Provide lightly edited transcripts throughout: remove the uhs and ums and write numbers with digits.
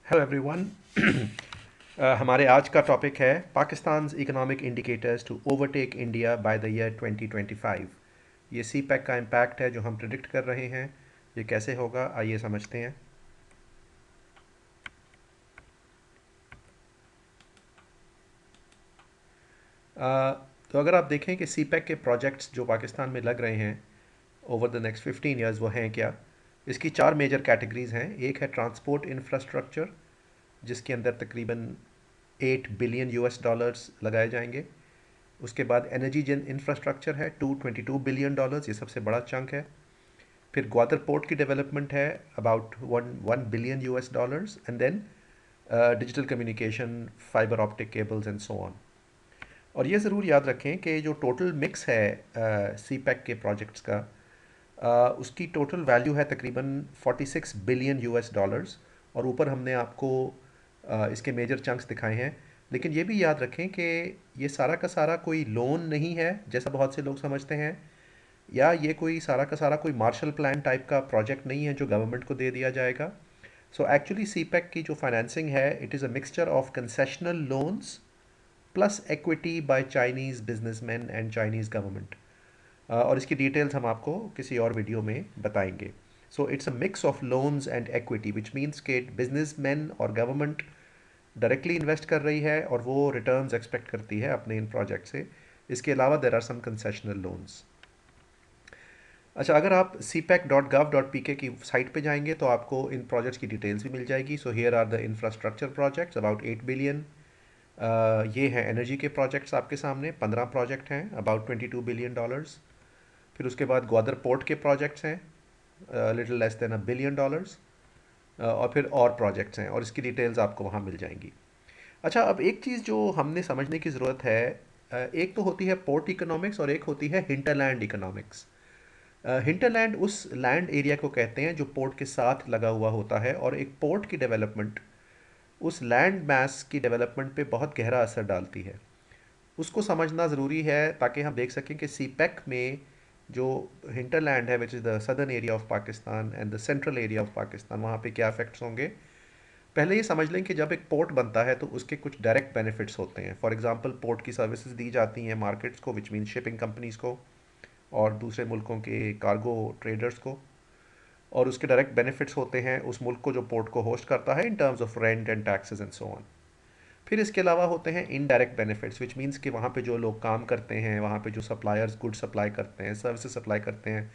Hello everyone. हमारे आज का टॉपिक है Pakistan economic indicators to overtake India by the year 2025। ये सी पैक का इम्पैक्ट है जो हम प्रिडिक्ट कर रहे हैं। ये कैसे होगा, आइए समझते हैं। तो अगर आप देखें कि सी पैक के प्रोजेक्ट्स जो पाकिस्तान में लग रहे हैं ओवर द नेक्स्ट 15 ईयर्स, वो हैं क्या। इसकी चार मेजर कैटेगरीज हैं। एक है ट्रांसपोर्ट इंफ्रास्ट्रक्चर, जिसके अंदर तकरीबन 8 बिलियन US डॉलर्स लगाए जाएंगे। उसके बाद एनर्जी जन इंफ्रास्ट्रक्चर है 222 बिलियन डॉलर्स, ये सबसे बड़ा चंक है। फिर ग्वादर पोर्ट की डेवलपमेंट है about 1 billion US dollars, and then digital communication, fibre optic cables and so on. और ये ज़रूर याद रखें कि जो टोटल मिक्स है सी पैक के प्रोजेक्ट्स का, उसकी टोटल वैल्यू है तकरीबन 46 बिलियन US डॉलर्स। और ऊपर हमने आपको इसके मेजर चंक्स दिखाए हैं। लेकिन ये भी याद रखें कि ये सारा का सारा कोई लोन नहीं है जैसा बहुत से लोग समझते हैं, या ये कोई सारा का सारा कोई मार्शल प्लान टाइप का प्रोजेक्ट नहीं है जो गवर्नमेंट को दे दिया जाएगा। सो एक्चुअली सी पैक की जो फाइनेंसिंग है, it is a mixture of concessional loans plus equity by Chinese businessman and Chinese government. और इसकी डिटेल्स हम आपको किसी और वीडियो में बताएंगे। So it's a mix of loans and equity, which means के बिजनेसमैन और गवर्नमेंट डायरेक्टली इन्वेस्ट कर रही है और वो रिटर्न्स एक्सपेक्ट करती है अपने इन प्रोजेक्ट से। इसके अलावा there are some concessional loans. अच्छा, अगर आप cpac.gov.pk की साइट पे जाएंगे तो आपको इन प्रोजेक्ट्स की डिटेल्स भी मिल जाएगी। So here are the infrastructure projects about 8 billion. ये हैं एनर्जी के प्रोजेक्ट्स, आपके सामने 15 प्रोजेक्ट हैं अबाउट 22 बिलियन डॉलर्स। फिर उसके बाद ग्वादर पोर्ट के प्रोजेक्ट्स हैं लिटिल लेस देन $1 बिलियन। और फिर और प्रोजेक्ट्स हैं और इसकी डिटेल्स आपको वहाँ मिल जाएंगी। अच्छा, अब एक चीज़ जो हमने समझने की ज़रूरत है, एक तो होती है पोर्ट इकोनॉमिक्स और एक होती है हिंटरलैंड इकोनॉमिक्स। हिंटरलैंड उस लैंड एरिया को कहते हैं जो पोर्ट के साथ लगा हुआ होता है, और एक पोर्ट की डेवलपमेंट उस लैंड मैस की डेवलपमेंट पे बहुत गहरा असर डालती है। उसको समझना ज़रूरी है ताकि हम देख सकें कि सी पैक में जो हिंटरलैंड है, which is the southern area of Pakistan and the central area of Pakistan, वहाँ पे क्या इफेक्ट्स होंगे। पहले ये समझ लें कि जब एक पोर्ट बनता है तो उसके कुछ डायरेक्ट बेनिफिट्स होते हैं। फॉर एग्जांपल, पोर्ट की सर्विसेज दी जाती हैं मार्केट्स को, विच मीन शिपिंग कंपनीज को और दूसरे मुल्कों के कार्गो ट्रेडर्स को। और उसके डायरेक्ट बेनिफिट्स होते हैं उस मुल्क को जो पोर्ट को होस्ट करता है, in terms of rent and taxes and so on. फिर इसके अलावा होते हैं इनडायरेक्ट बेनिफिट्स, विच मीन्स कि वहाँ पे जो लोग काम करते हैं, वहाँ पे जो सप्लायर्स गुड सप्लाई करते हैं, सर्विसेज सप्लाई करते हैं,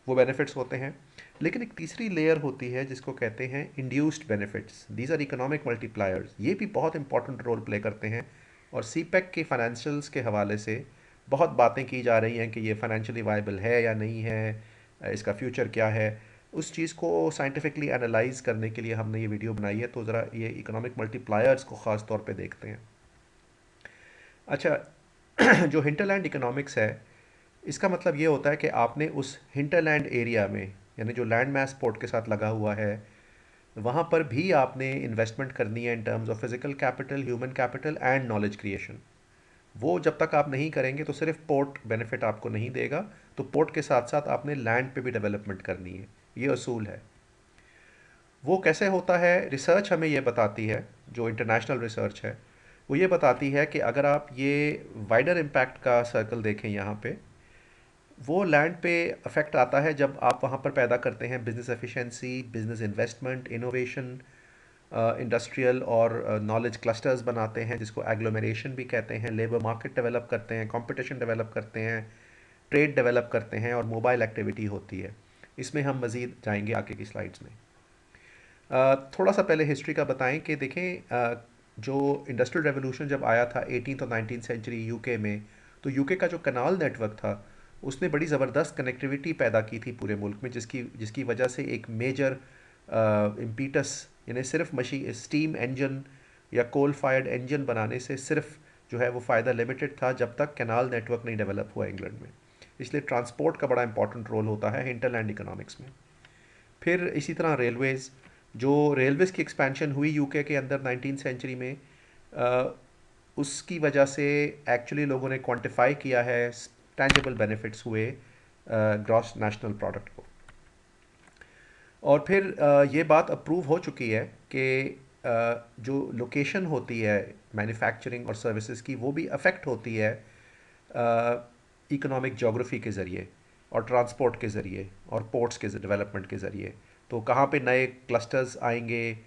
वो बेनिफिट्स होते हैं। लेकिन एक तीसरी लेयर होती है जिसको कहते हैं induced benefits. These are economic multipliers, ये भी बहुत इंपॉर्टेंट रोल प्ले करते हैं। और सी पैक के फाइनेंशियल्स के हवाले से बहुत बातें की जा रही हैं कि ये फाइनेंशियली वायबल है या नहीं है, इसका फ्यूचर क्या है। उस चीज़ को साइंटिफिकली एनालाइज करने के लिए हमने ये वीडियो बनाई है। तो ज़रा ये इकोनॉमिक मल्टीप्लायर्स को ख़ास तौर पे देखते हैं। अच्छा, जो हिंटरलैंड इकोनॉमिक्स है, इसका मतलब ये होता है कि आपने उस हिंटरलैंड एरिया में, यानी जो लैंड मैस पोर्ट के साथ लगा हुआ है, वहाँ पर भी आपने इन्वेस्टमेंट करनी है in terms of physical capital, human capital and knowledge creation. वो जब तक आप नहीं करेंगे तो सिर्फ पोर्ट बेनिफिट आपको नहीं देगा। तो पोर्ट के साथ साथ आपने लैंड पे भी डेवलपमेंट करनी है। ये असूल है। वो कैसे होता है, रिसर्च हमें ये बताती है, जो इंटरनेशनल रिसर्च है वो ये बताती है कि अगर आप ये वाइडर इम्पैक्ट का सर्कल देखें यहाँ पे, वो लैंड पे अफेक्ट आता है जब आप वहाँ पर पैदा करते हैं business efficiency, business investment, innovation, industrial और नॉलेज क्लस्टर्स बनाते हैं जिसको एग्लोमरेशन भी कहते हैं, लेबर मार्केट डेवलप करते हैं, कंपटीशन डेवलप करते हैं, ट्रेड डेवलप करते हैं, और मोबाइल एक्टिविटी होती है। इसमें हम मज़ीद जाएंगे आगे की स्लाइड्स में। थोड़ा सा पहले हिस्ट्री का बताएं कि देखें, जो इंडस्ट्रियल रेवोल्यूशन जब आया था 18th और 19th सेंचुरी यूके में, तो यूके का जो कनाल नेटवर्क था उसने बड़ी ज़बरदस्त कनेक्टिविटी पैदा की थी पूरे मुल्क में, जिसकी जिसकी वजह से एक मेजर इम्पीटस, यानी सिर्फ स्टीम इंजन या कोल फायर्ड इंजन बनाने से सिर्फ जो है वो फ़ायदा लिमिटेड था जब तक कैनाल नेटवर्क नहीं डेवलप हुआ इंग्लैंड में। इसलिए ट्रांसपोर्ट का बड़ा इंपॉर्टेंट रोल होता है हिंटरलैंड इकोनॉमिक्स में। फिर इसी तरह रेलवेज़, जो रेलवेज़ की एक्सपेंशन हुई यूके के अंदर 19th सेंचुरी में, अ, उसकी वजह से एक्चुअली लोगों ने क्वांटिफाई किया है, टेंजिबल बेनिफिट्स हुए ग्रॉस नेशनल प्रोडक्ट को। और फिर ये बात अप्रूव हो चुकी है कि जो लोकेशन होती है मैन्युफैक्चरिंग और सर्विसेज की, वो भी अफेक्ट होती है इकोनॉमिक जोग्राफी के ज़रिए और ट्रांसपोर्ट के ज़रिए और पोर्ट्स के डेवलपमेंट के ज़रिए। तो कहाँ पे नए क्लस्टर्स आएंगे,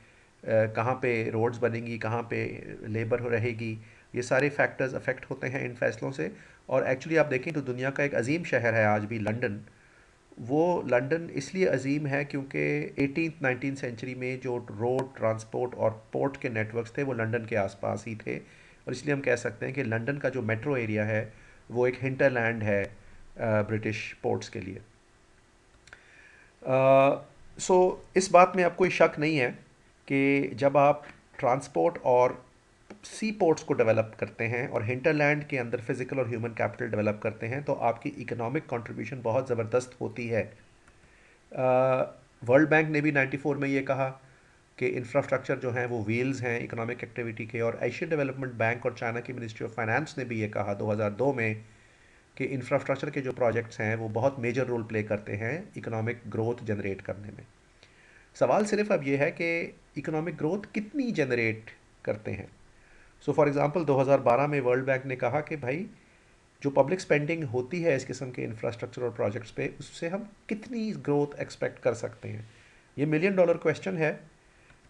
कहाँ पे रोड्स बनेंगी, कहाँ पे लेबर रहेगी, ये सारे फैक्टर्स अफेक्ट होते हैं इन फैसलों से। और एक्चुअली आप देखें तो दुनिया का एक अजीम शहर है आज भी लंदन। वो लंदन इसलिए अजीम है क्योंकि 18th 19th सेंचुरी में जो रोड ट्रांसपोर्ट और पोर्ट के नेटवर्क्स थे वो लंदन के आसपास ही थे। और इसलिए हम कह सकते हैं कि लंदन का जो मेट्रो एरिया है वो एक हिंटरलैंड है ब्रिटिश पोर्ट्स के लिए। सो इस बात में अब कोई शक नहीं है कि जब आप ट्रांसपोर्ट और सी पोर्ट्स को डेवलप करते हैं और हिंटरलैंड के अंदर फिजिकल और ह्यूमन कैपिटल डेवलप करते हैं तो आपकी इकोनॉमिक कंट्रीब्यूशन बहुत ज़बरदस्त होती है। वर्ल्ड बैंक ने भी 94 में ये कहा कि इंफ्रास्ट्रक्चर जो हैं वो व्हील्स हैं इकोनॉमिक एक्टिविटी के। और एशियन डेवलपमेंट बैंक और चाइना की मिनिस्ट्री ऑफ फाइनेंस ने भी ये कहा 2002 में कि इंफ्रास्ट्रक्चर के जो प्रोजेक्ट्स हैं वो बहुत मेजर रोल प्ले करते हैं इकोनॉमिक ग्रोथ जनरेट करने में। सवाल सिर्फ अब ये है कि इकोनॉमिक ग्रोथ कितनी जनरेट करते हैं। सो फॉर एग्ज़ाम्पल 2012 में वर्ल्ड बैंक ने कहा कि भाई जो पब्लिक स्पेंडिंग होती है इस किस्म के इंफ्रास्ट्रक्चर और प्रोजेक्ट्स पे, उससे हम कितनी ग्रोथ एक्सपेक्ट कर सकते हैं। ये मिलियन डॉलर क्वेश्चन है।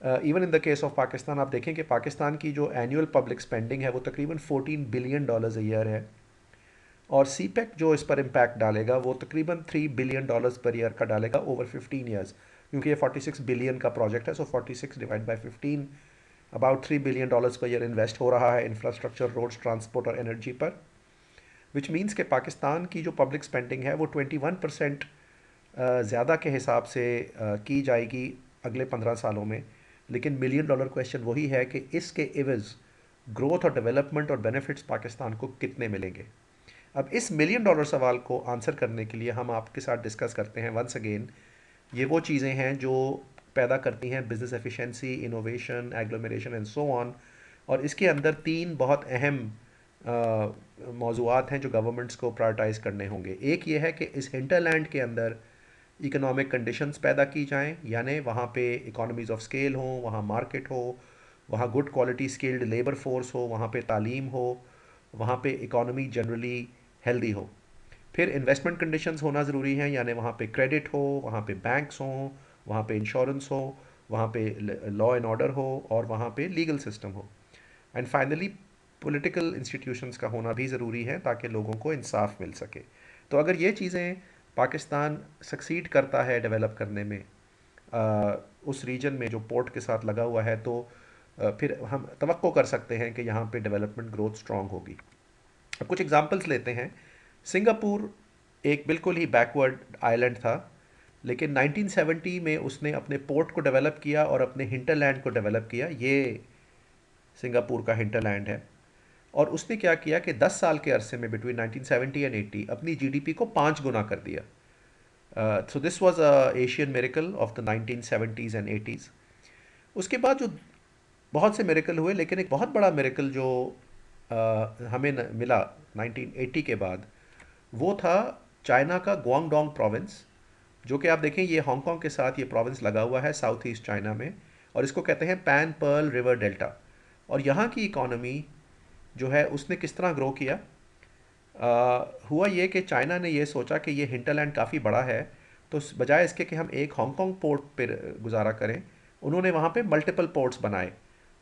Even in the case of Pakistan आप देखें कि पाकिस्तान की जो एनुअल पब्लिक स्पेंडिंग है वो तकरीबन 14 बिलियन डॉलर्स अ ईयर है। और सीपेक जो इस पर इम्पैक्ट डालेगा वो तकरीबन 3 बिलियन डॉलर्स पर ईयर का डालेगा ओवर 15 ईयर्स, क्योंकि ये 46 बिलियन का प्रोजेक्ट है। सो 46 divide by 15, about 3 billion dollars per year invest हो रहा है इंफ्रास्ट्रक्चर, रोड्स, ट्रांसपोर्ट और एनर्जी पर। विच मीन्स कि पाकिस्तान की जो पब्लिक स्पेंडिंग है वो 21% ज़्यादा के हिसाब से की जाएगी अगले 15 सालों में। लेकिन मिलियन डॉलर क्वेश्चन वही है कि इसके एवज़ ग्रोथ और डेवलपमेंट और बेनिफिट्स पाकिस्तान को कितने मिलेंगे। अब इस मिलियन डॉलर सवाल को आंसर करने के लिए हम आपके साथ डिस्कस करते हैं वंस अगेन ये वो चीज़ें हैं जो पैदा करती हैं business efficiency, innovation, agglomeration and so on. और इसके अंदर तीन बहुत अहम मौज़ूआत हैं जो गवर्नमेंट्स को प्रायोरिटाइज़ करने होंगे। एक ये है कि इस हिंटरलैंड के अंदर इकोनॉमिक कंडीशंस पैदा की जाएं, यानी वहाँ पे इकोनॉमीज़ ऑफ स्केल हो, वहाँ मार्केट हो, वहाँ good quality skilled labour force हो, वहाँ पे तालीम हो, वहाँ पे इकोनॉमी जनरली हेल्दी हो। फिर इन्वेस्टमेंट कंडीशंस होना ज़रूरी हैं, यानी वहाँ पे क्रेडिट हो, वहाँ पे बैंक्स हों, वहाँ पे इंश्योरेंस हो, वहाँ पे लॉ एंड ऑर्डर हो और वहाँ पे लीगल सिस्टम हो। एंड फाइनली पॉलिटिकल इंस्टीट्यूशंस का होना भी ज़रूरी है ताकि लोगों को इंसाफ मिल सके। तो अगर ये चीज़ें पाकिस्तान सक्सीड करता है डेवलप करने में उस रीजन में जो पोर्ट के साथ लगा हुआ है, तो फिर हम तवक्को कर सकते हैं कि यहाँ पे डेवलपमेंट ग्रोथ स्ट्रांग होगी। अब कुछ एग्जांपल्स लेते हैं। सिंगापुर एक बिल्कुल ही बैकवर्ड आइलैंड था, लेकिन 1970 में उसने अपने पोर्ट को डेवलप किया और अपने हिंटरलैंड को डेवलप किया। ये सिंगापुर का हिंटरलैंड है। और उसने क्या किया कि 10 साल के अरसे में बिटवीन 1970 एंड 80 अपनी जीडीपी को 5 गुना कर दिया। So this was a Asian miracle of the 1970s and 80s। उसके बाद जो बहुत से मिरेकल हुए, लेकिन एक बहुत बड़ा मिरेकल जो हमें मिला 1980 के बाद, वो था चाइना का गुआंगडोंग प्रोविंस। जो कि आप देखें ये हांगकांग के साथ ये प्रोविंस लगा हुआ है साउथ ईस्ट चाइना में, और इसको कहते हैं पैन पर्ल रिवर डेल्टा। और यहाँ की इकॉनमी जो है उसने किस तरह ग्रो किया। हुआ ये कि चाइना ने ये सोचा कि ये हिंटरलैंड काफ़ी बड़ा है, तो बजाय इसके कि हम एक हांगकांग पोर्ट पर गुजारा करें, उन्होंने वहाँ पे मल्टीपल पोर्ट्स बनाए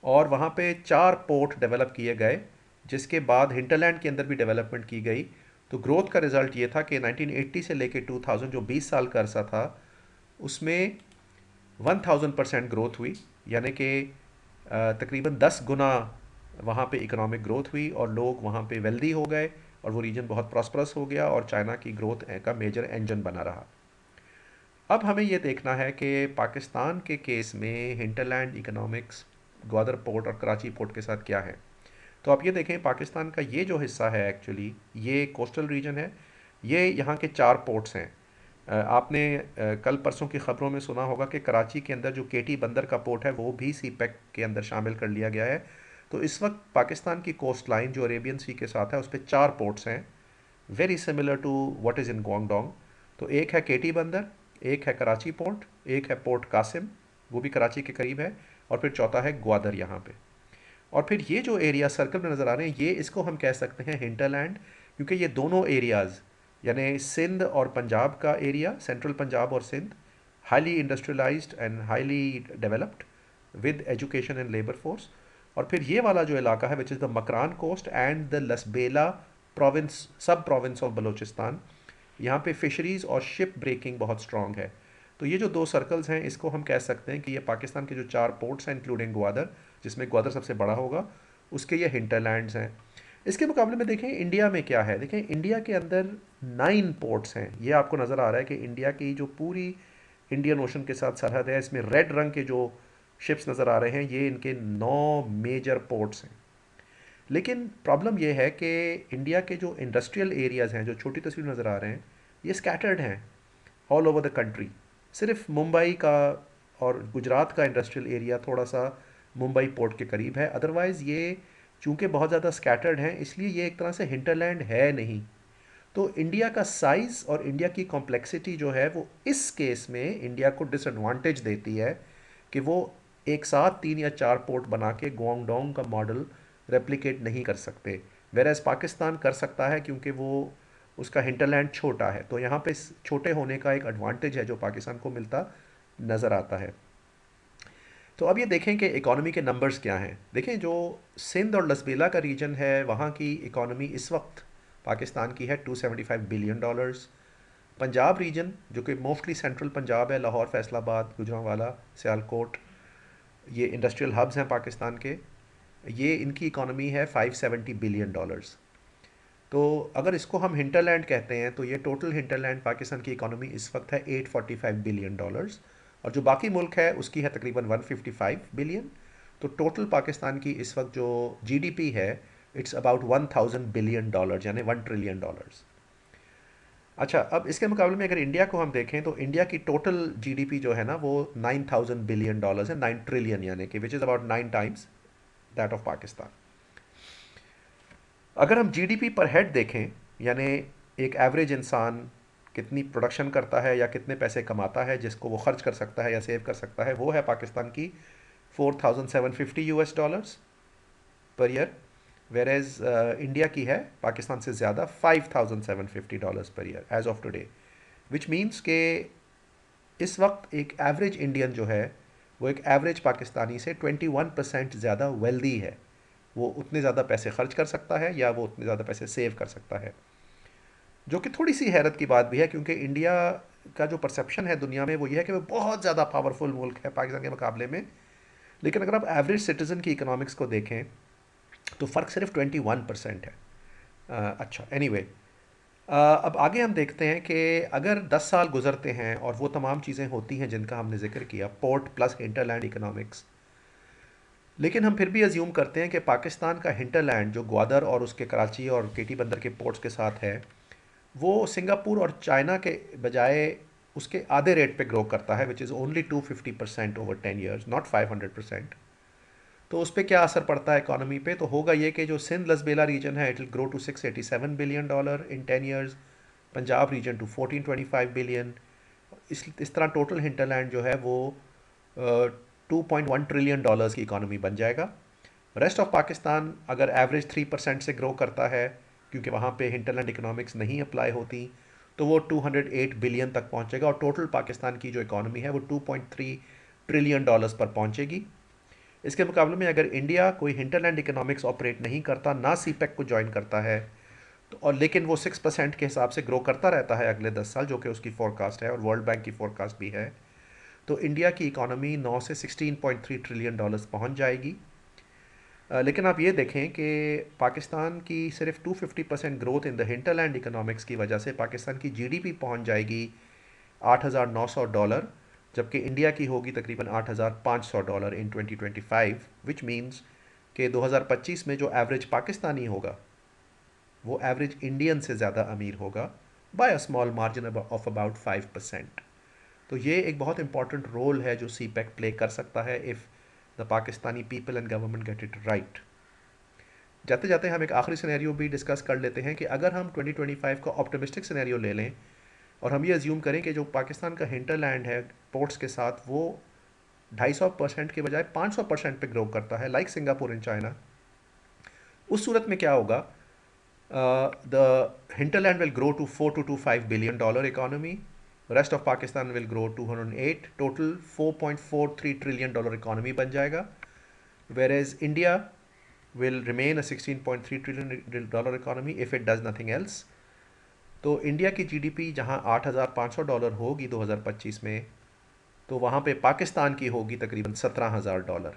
और वहाँ पे 4 पोर्ट डेवलप किए गए, जिसके बाद हिंटरलैंड के अंदर भी डेवलपमेंट की गई। तो ग्रोथ का रिज़ल्ट ये था कि 1980 से लेके 2000 जो 20 साल का अरसा था उसमें 1000% ग्रोथ हुई, यानी कि तकरीबन 10 गुना वहाँ पे इकोनॉमिक ग्रोथ हुई और लोग वहाँ पे वेल्दी हो गए और वो रीजन बहुत प्रॉस्परस हो गया और चाइना की ग्रोथ का मेजर इंजन बना रहा। अब हमें ये देखना है कि पाकिस्तान के केस में हिंटरलैंड इकोनॉमिक्स ग्वादर पोर्ट और कराची पोर्ट के साथ क्या है। तो आप ये देखें पाकिस्तान का ये जो हिस्सा है एक्चुअली ये कोस्टल रीजन है। ये यहाँ के 4 पोर्ट्स हैं। आपने कल परसों की ख़बरों में सुना होगा कि कराची के अंदर जो केटी बंदर का पोर्ट है वो भी सी पैक के अंदर शामिल कर लिया गया है। तो इस वक्त पाकिस्तान की कोस्ट लाइन जो अरेबियन सी के साथ है उस पर 4 पोर्ट्स हैं, very similar to what is in Guangdong. तो एक है केटी बंदर, एक है कराची पोर्ट, एक है पोर्ट कासिम, वो भी कराची के करीब है, और फिर चौथा है ग्वादर यहाँ पे। और फिर ये जो एरिया सर्कल में नज़र आ रहे हैं, ये इसको हम कह सकते हैं हिंटरलैंड, क्योंकि ये दोनों एरियाज़ यानी सिंध और पंजाब का एरिया, सेंट्रल पंजाब और Sindh, highly industrialised and highly developed with education and labour force. और फिर ये वाला जो इलाका है which is the Makran coast and the Lasbela province, sub province of Balochistan, यहाँ पे फिशरीज़ और शिप ब्रेकिंग बहुत स्ट्रॉन्ग है। तो ये जो दो सर्कल्स हैं, इसको हम कह सकते हैं कि ये पाकिस्तान के जो 4 पोर्ट्स हैं इंक्लूडिंग ग्वादर, जिसमें ग्वादर सबसे बड़ा होगा, उसके ये हिंटरलैंड्स हैं। इसके मुकाबले में देखें इंडिया में क्या है। देखें इंडिया के अंदर 9 पोर्ट्स हैं। ये आपको नज़र आ रहा है कि इंडिया की जो पूरी इंडियन ओशन के साथ सरहद है, इसमें रेड रंग के जो शिप्स नज़र आ रहे हैं, ये इनके 9 मेजर पोर्ट्स हैं। लेकिन प्रॉब्लम ये है कि इंडिया के जो इंडस्ट्रियल एरियाज़ हैं, जो छोटी तस्वीर नज़र आ रहे हैं, ये स्कैटर्ड हैं ऑल ओवर द कंट्री। सिर्फ मुंबई का और गुजरात का इंडस्ट्रियल एरिया थोड़ा सा मुंबई पोर्ट के करीब है, अदरवाइज़ ये चूँकि बहुत ज़्यादा स्कैटर्ड हैं, इसलिए ये एक तरह से हिंटरलैंड है नहीं। तो इंडिया का साइज़ और इंडिया की कॉम्प्लेक्सिटी जो है वो इस केस में इंडिया को डिसएडवांटेज देती है कि वो एक साथ 3 या 4 पोर्ट बना के गुआंगडोंग का मॉडल रेप्लिकेट नहीं कर सकते। वेरएज़ पाकिस्तान कर सकता है क्योंकि वो उसका हिंटरलैंड छोटा है, तो यहाँ पे छोटे होने का एक एडवांटेज है जो पाकिस्तान को मिलता नज़र आता है। तो अब ये देखें कि इकॉनमी के नंबर्स क्या हैं। देखें जो सिंध और लसबेला का रीजन है, वहाँ की इकॉनमी इस वक्त पाकिस्तान की है $275 बिलियन। पंजाब रीजन जो कि मोस्टली सेंट्रल पंजाब है, लाहौर, फैसलाबाद, गुजरांवाला, सियालकोट, ये इंडस्ट्रियल हब्स हैं पाकिस्तान के, ये इनकी इकॉनमी है $570 बिलियन। तो अगर इसको हम हिंटरलैंड कहते हैं तो ये टोटल हिंटरलैंड पाकिस्तान की इकॉनमी इस वक्त है $845 बिलियन, और जो बाकी मुल्क है उसकी है तकरीबन 155 बिलियन। तो टोटल पाकिस्तान की इस वक्त जो जीडीपी है, इट्स अबाउट $1000 बिलियन, यानी $1 ट्रिलियन। अच्छा, अब इसके मुकाबले में अगर इंडिया को हम देखें तो इंडिया की टोटल जीडीपी जो है ना वो $9000 बिलियन है, 9 ट्रिलियन, यानी कि which is about 9 times that of Pakistan. अगर हम जीडीपी पर हेड देखें, यानी एक एवरेज इंसान कितनी प्रोडक्शन करता है या कितने पैसे कमाता है जिसको वो खर्च कर सकता है या सेव कर सकता है, वो है पाकिस्तान की $4750 per year. Where as India की है पाकिस्तान से ज़्यादा $5750 per year as of today, which means के इस वक्त एक एवरेज इंडियन जो है वो एक एवरेज पाकिस्तानी से 21% ज़्यादा वेल्दी है। वो उतने ज़्यादा पैसे खर्च कर सकता है या वो उतने ज़्यादा पैसे सेव कर सकता है, जो कि थोड़ी सी हैरत की बात भी है, क्योंकि इंडिया का जो परसेप्शन है दुनिया में वो ये है कि वो बहुत ज़्यादा पावरफुल मुल्क है पाकिस्तान के मुकाबले में। लेकिन अगर आप एवरेज सिटीज़न की इकोनॉमिक्स को देखें तो फ़र्क सिर्फ 21% है। अच्छा, एनीवे, अब आगे हम देखते हैं कि अगर 10 साल गुजरते हैं और वो तमाम चीज़ें होती हैं जिनका हमने जिक्र किया, पोर्ट प्लस हिंटरलैंड इकोनॉमिक्स, लेकिन हम फिर भी अज्यूम करते हैं कि पाकिस्तान का हिंटरलैंड जो ग्वादर और उसके कराची और केटी बंदर के पोर्ट्स के साथ है, वो सिंगापुर और चाइना के बजाय उसके आधे रेट पे ग्रो करता है, which is only 250% over 10 years, not 500%। तो उस पर क्या असर पड़ता है इकॉनमी पे, तो होगा ये कि जो सिंध लसबेला रीजन है it will grow to $687 billion in 10 years, Punjab region to 1425 billion. इस तरह टोटल हिंटरलैंड जो है वो $2.1 ट्रिलियन की इकॉनमी बन जाएगा। रेस्ट ऑफ पाकिस्तान अगर एवरेज 3% से ग्रो करता है, क्योंकि वहाँ पे हिंटरलैंड इकोनॉमिक्स नहीं अप्लाई होती, तो वो 208 बिलियन तक पहुँचेगा और टोटल पाकिस्तान की जो इकॉनमी है वो $2.3 ट्रिलियन पर पहुँचेगी। इसके मुकाबले में अगर इंडिया कोई हिंटरलैंड इकोनॉमिक्स ऑपरेट नहीं करता, ना सीपेक को ज्वाइन करता है, तो और लेकिन वो 6% के हिसाब से ग्रो करता रहता है अगले 10 साल, जो कि उसकी फोरकास्ट है और वर्ल्ड बैंक की फोरकास्ट भी है, तो इंडिया की इकॉनमी 9 से $16.3 ट्रिलियन पहुंच जाएगी। लेकिन आप ये देखें कि पाकिस्तान की सिर्फ 250% growth in the hinterland economics की वजह से पाकिस्तान की जीडीपी पहुंच जाएगी $8900, जबकि इंडिया की होगी तकरीबन $8500 इन 2025, विच मीन्स कि 2025 में जो एवरेज पाकिस्तानी होगा वो एवरेज इंडियन से ज़्यादा अमीर होगा by a small margin of about 5%। तो ये एक बहुत इंपॉर्टेंट रोल है जो सी पैक प्ले कर सकता है if the Pakistani people and government get it right. जाते जाते हम एक आखिरी सिनेरियो भी डिस्कस कर लेते हैं कि अगर हम 2025 का ऑप्टिमिस्टिक सिनेरियो ले लें और हम ये अज्यूम करें कि जो पाकिस्तान का हिंटरलैंड है पोर्ट्स के साथ, वो 250% के बजाय 500% पे ग्रो करता है, लाइक सिंगापुर एंड चाइना, उस सूरत में क्या होगा? The hinterland will grow to 4 to 5 billion dollar economy. Rest of Pakistan will grow 208, total 4.43 trillion dollar economy बन जाएगा. Whereas India will remain a 16.3 trillion dollar economy if it does nothing else. तो India की GDP जहां $8,500 होगी 2025 में, तो वहाँ पे पाकिस्तान की होगी तकरीबन $17,000।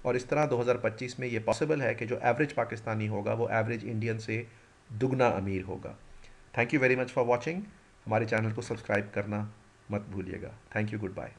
और इस तरह 2025 में ये पॉसिबल है कि जो एवरेज पाकिस्तानी होगा वो एवरेज इंडियन से दुगना अमीर होगा। Thank you very much for watching. हमारे चैनल को सब्सक्राइब करना मत भूलिएगा। Thank you, good bye.